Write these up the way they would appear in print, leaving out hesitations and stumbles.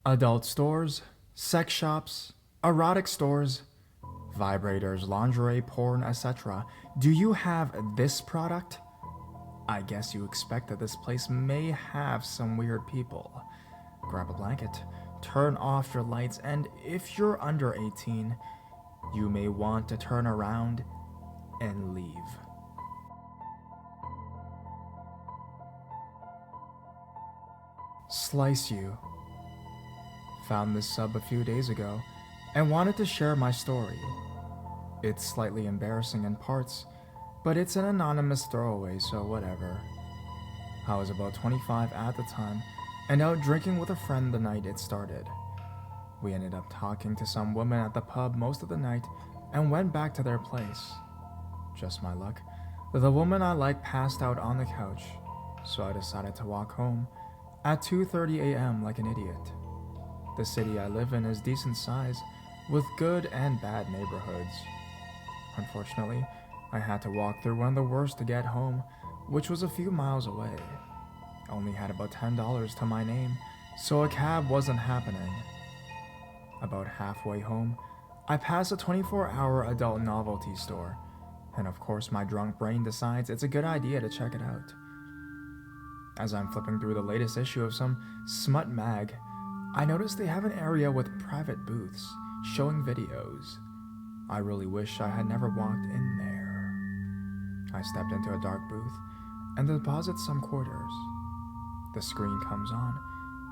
Adult stores, sex shops, erotic stores, vibrators, lingerie, porn, etc. Do you have this product? I guess you expect that this place may have some weird people. Grab a blanket, turn off your lights, and if you're under 18, you may want to turn around and leave. Slice You. Found this sub a few days ago and wanted to share my story. It's slightly embarrassing in parts, but it's an anonymous throwaway, so whatever. I was about 25 at the time and out drinking with a friend the night it started. We ended up talking to some women at the pub most of the night and went back to their place. Just my luck, the woman I liked passed out on the couch, so I decided to walk home at 2:30 a.m. like an idiot. The city I live in is decent size, with good and bad neighborhoods. Unfortunately, I had to walk through one of the worst to get home, which was a few miles away. I only had about $10 to my name, so a cab wasn't happening. About halfway home, I pass a 24-hour adult novelty store, and of course my drunk brain decides it's a good idea to check it out. As I'm flipping through the latest issue of some smut mag, I notice they have an area with private booths showing videos. I really wish I had never walked in there. I stepped into a dark booth and deposit some quarters. The screen comes on,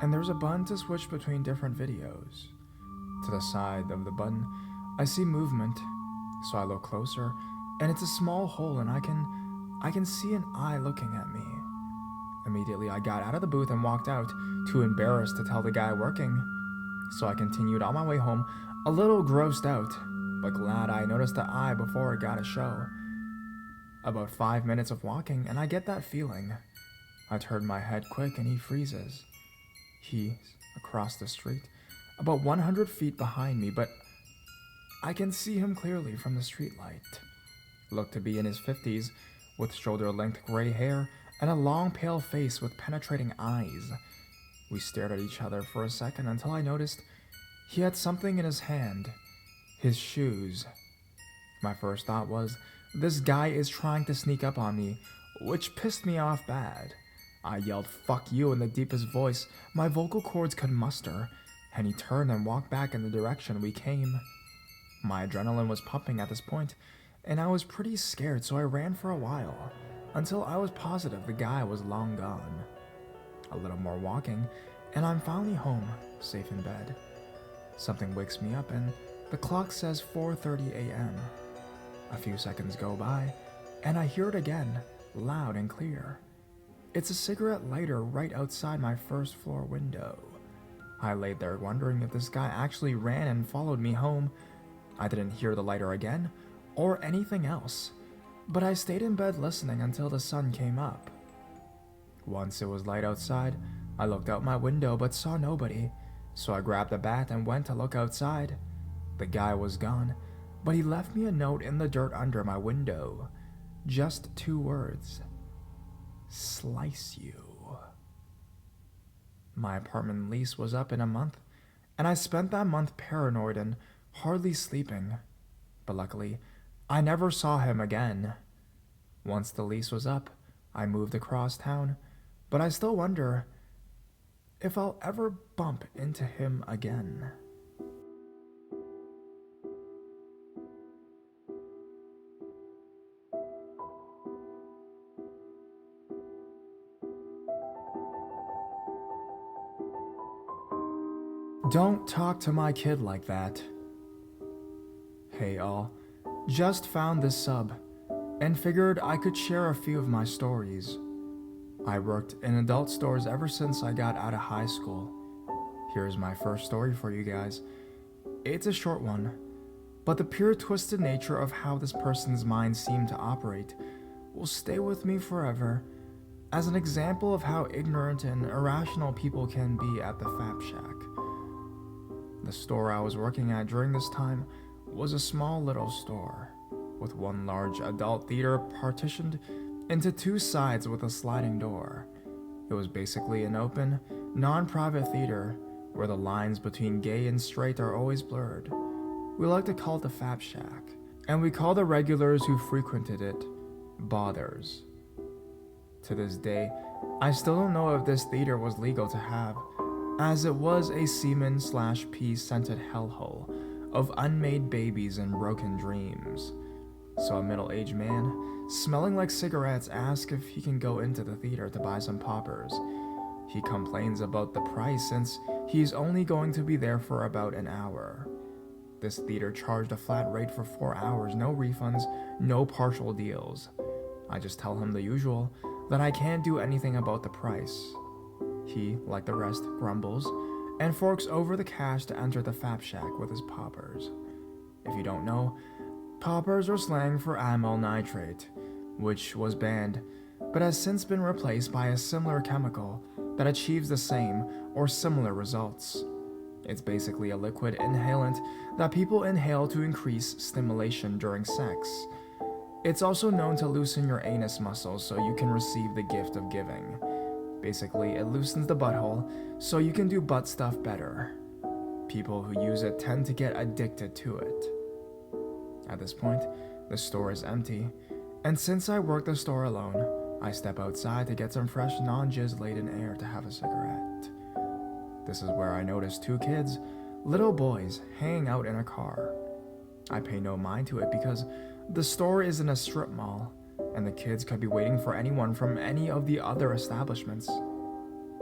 and there's a button to switch between different videos. To the side of the button, I see movement, so I look closer, and it's a small hole, and I can see an eye looking at me. Immediately, I got out of the booth and walked out, too embarrassed to tell the guy working. So I continued on my way home, a little grossed out, but glad I noticed the eye before it got a show. About 5 minutes of walking, and I get that feeling. I turn my head quick, and he freezes. He's across the street, about 100 feet behind me, but I can see him clearly from the streetlight. Looked to be in his 50s, with shoulder-length gray hair and a long pale face with penetrating eyes. We stared at each other for a second until I noticed he had something in his hand. His shoes. My first thought was, this guy is trying to sneak up on me, which pissed me off bad. I yelled "fuck you" in the deepest voice my vocal cords could muster, and he turned and walked back in the direction we came. My adrenaline was pumping at this point, and I was pretty scared, so I ran for a while, until I was positive the guy was long gone. A little more walking, and I'm finally home, safe in bed. Something wakes me up, and the clock says 4:30 a.m. A few seconds go by, and I hear it again, loud and clear. It's a cigarette lighter right outside my first floor window. I laid there wondering if this guy actually ran and followed me home. I didn't hear the lighter again, or anything else, but I stayed in bed listening until the sun came up. Once it was light outside, I looked out my window but saw nobody, so I grabbed a bat and went to look outside. The guy was gone, but he left me a note in the dirt under my window. Just 2 words. Slice you. My apartment lease was up in a month, and I spent that month paranoid and hardly sleeping. But luckily, I never saw him again. Once the lease was up, I moved across town, but I still wonder if I'll ever bump into him again. Don't talk to my kid like that. Hey all, just found this sub, and figured I could share a few of my stories. I worked in adult stores ever since I got out of high school. Here's my first story for you guys. It's a short one, but the pure twisted nature of how this person's mind seemed to operate will stay with me forever as an example of how ignorant and irrational people can be at the Fap Shack. The store I was working at during this time was a small little store, with one large adult theater partitioned into 2 sides with a sliding door. It was basically an open, non-private theater where the lines between gay and straight are always blurred. We like to call it the Fap Shack, and we call the regulars who frequented it bothers. To this day, I still don't know if this theater was legal to have, as it was a semen/pee-scented hellhole of unmade babies and broken dreams. So a middle-aged man, smelling like cigarettes, asks if he can go into the theater to buy some poppers. He complains about the price since he's only going to be there for about an hour. This theater charged a flat rate for 4 hours, no refunds, no partial deals. I just tell him the usual, that I can't do anything about the price. He, like the rest, grumbles and forks over the cash to enter the Fap Shack with his poppers. If you don't know, poppers are slang for amyl nitrate, which was banned, but has since been replaced by a similar chemical that achieves the same or similar results. It's basically a liquid inhalant that people inhale to increase stimulation during sex. It's also known to loosen your anus muscles so you can receive the gift of giving. Basically, it loosens the butthole so you can do butt stuff better. People who use it tend to get addicted to it. At this point, the store is empty, and since I work the store alone, I step outside to get some fresh non-jizz laden air to have a cigarette. This is where I notice 2 kids, little boys, hanging out in a car. I pay no mind to it because the store is in a strip mall, and the kids could be waiting for anyone from any of the other establishments.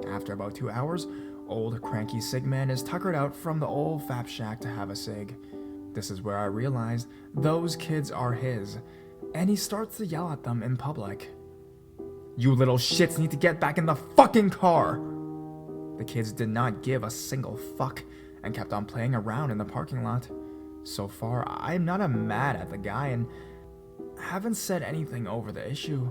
After about 2 hours, old cranky cig man is tuckered out from the old Fap Shack to have a cig. This is where I realize those kids are his, and he starts to yell at them in public. "You little shits need to get back in the fucking car!" The kids did not give a single fuck and kept on playing around in the parking lot. So far, I'm not mad at the guy and haven't said anything over the issue.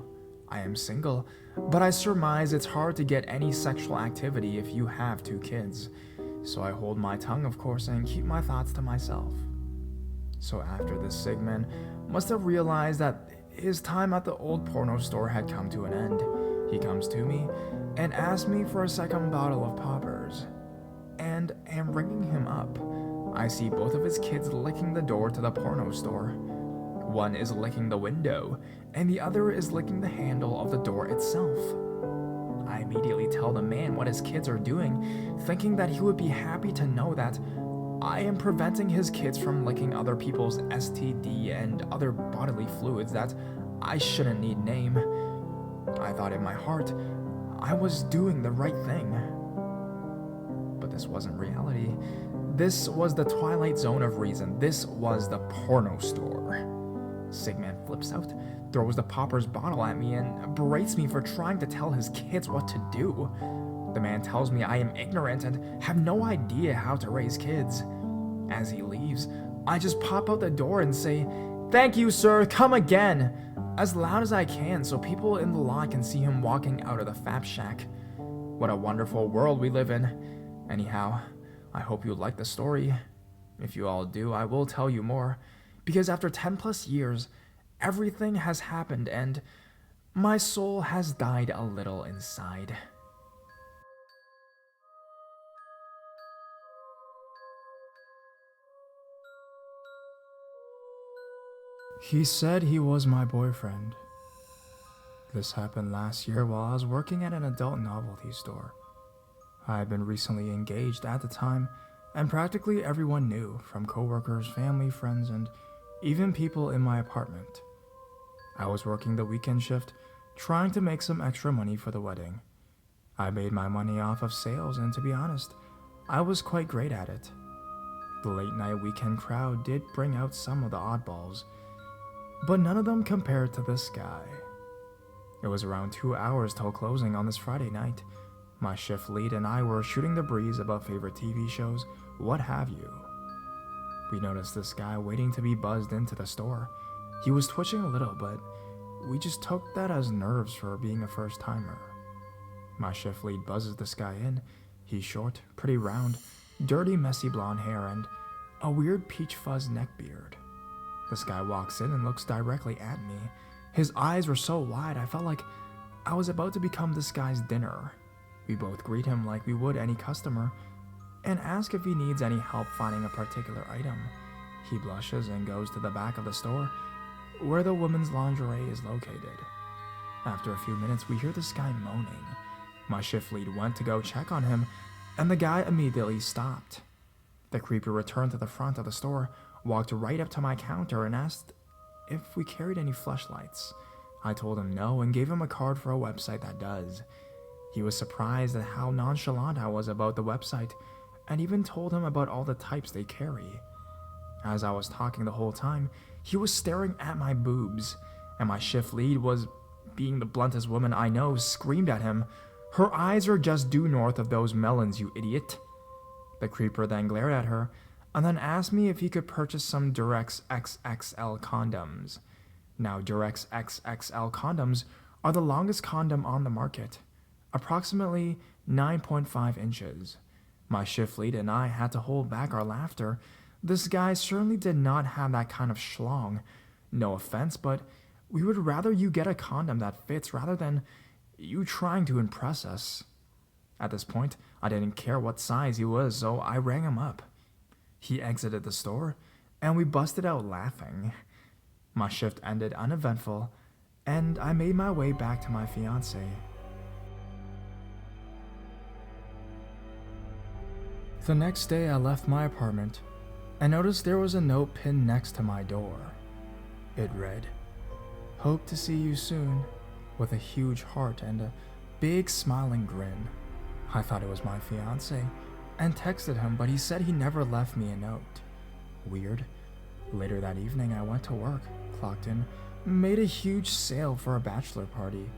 I am single, but I surmise it's hard to get any sexual activity if you have 2 kids. So I hold my tongue, of course, and keep my thoughts to myself. So after this Sigman must have realized that his time at the old porno store had come to an end, he comes to me and asks me for a second bottle of poppers. And am ringing him up. I see both of his kids licking the door to the porno store. One is licking the window, and the other is licking the handle of the door itself. I immediately tell the man what his kids are doing, thinking that he would be happy to know that I am preventing his kids from licking other people's STD and other bodily fluids that I shouldn't need name. I thought in my heart I was doing the right thing. But this wasn't reality. This was the twilight zone of reason. This was the porno store. Sigman flips out, throws the poppers bottle at me, and berates me for trying to tell his kids what to do. The man tells me I am ignorant and have no idea how to raise kids. As he leaves, I just pop out the door and say, "Thank you, sir, come again," as loud as I can so people in the lot can see him walking out of the Fap Shack. What a wonderful world we live in. Anyhow, I hope you like the story. If you all do, I will tell you more, because after 10 plus years, everything has happened and my soul has died a little inside. He said he was my boyfriend. This happened last year while I was working at an adult novelty store. I had been recently engaged at the time, and practically everyone knew, from coworkers, family, friends, and even people in my apartment. I was working the weekend shift, trying to make some extra money for the wedding. I made my money off of sales, and to be honest, I was quite great at it. The late night weekend crowd did bring out some of the oddballs, but none of them compared to this guy. It was around 2 hours till closing on this Friday night. My shift lead and I were shooting the breeze about favorite TV shows, what have you. We noticed this guy waiting to be buzzed into the store. He was twitching a little, but we just took that as nerves for being a first-timer. My shift lead buzzes this guy in. He's short, pretty round, dirty, messy blonde hair, and a weird peach fuzz neck beard. This guy walks in and looks directly at me. His eyes were so wide, I felt like I was about to become this guy's dinner. We both greet him like we would any customer, and asks if he needs any help finding a particular item. He blushes and goes to the back of the store, where the women's lingerie is located. After a few minutes, we hear this guy moaning. My shift lead went to go check on him, and the guy immediately stopped. The creeper returned to the front of the store, walked right up to my counter, and asked if we carried any fleshlights. I told him no and gave him a card for a website that does. He was surprised at how nonchalant I was about the website, and even told him about all the types they carry. As I was talking the whole time, he was staring at my boobs, and my shift lead was, being the bluntest woman I know, screamed at him, "Her eyes are just due north of those melons, you idiot." The creeper then glared at her, and then asked me if he could purchase some Durex XXL condoms. Now, Durex XXL condoms are the longest condom on the market, approximately 9.5 inches. My shift lead and I had to hold back our laughter. This guy certainly did not have that kind of schlong. No offense, but we would rather you get a condom that fits rather than you trying to impress us. At this point, I didn't care what size he was, so I rang him up. He exited the store, and we busted out laughing. My shift ended uneventful, and I made my way back to my fiancée. The next day, I left my apartment and noticed there was a note pinned next to my door. It read, "Hope to see you soon," with a huge heart and a big smiling grin. I thought it was my fiancé and texted him, but he said he never left me a note. Weird. Later that evening, I went to work, clocked in, made a huge sale for a bachelor party,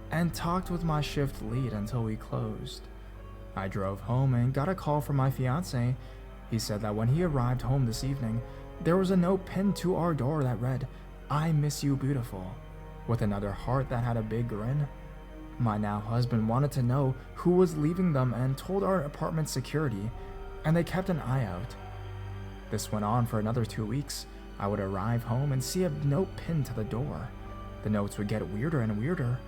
and talked with my shift lead until we closed. I drove home and got a call from my fiancé. He said that when he arrived home this evening, there was a note pinned to our door that read, "I miss you, beautiful," with another heart that had a big grin. My now husband wanted to know who was leaving them and told our apartment security, and they kept an eye out. This went on for another 2 weeks. I would arrive home and see a note pinned to the door. The notes would get weirder and weirder.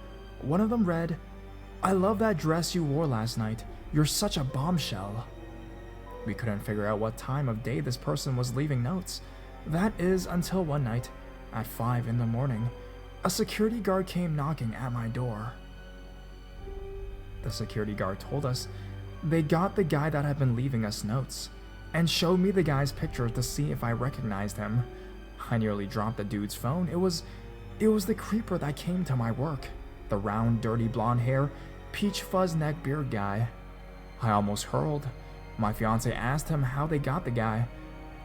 One of them read, "I love that dress you wore last night. You're such a bombshell." We couldn't figure out what time of day this person was leaving notes. That is until one night, at 5 in the morning, a security guard came knocking at my door. The security guard told us they got the guy that had been leaving us notes and showed me the guy's picture to see if I recognized him. I nearly dropped the dude's phone. It was the creeper that came to my work. The round, dirty blonde hair, peach fuzz neck beard guy. I almost hurled. My fiancé asked him how they got the guy.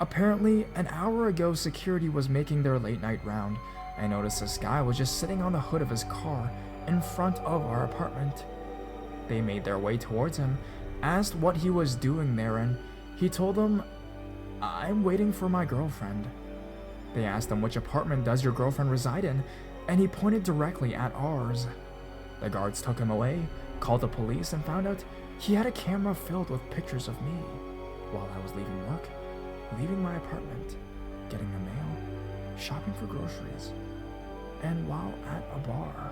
Apparently, an hour ago, security was making their late night round. I noticed this guy was just sitting on the hood of his car in front of our apartment. They made their way towards him, asked what he was doing there, and he told them, "I'm waiting for my girlfriend." They asked him, "Which apartment does your girlfriend reside in?" And he pointed directly at ours. The guards took him away, called the police, and found out he had a camera filled with pictures of me while I was leaving work, leaving my apartment, getting the mail, shopping for groceries, and while at a bar.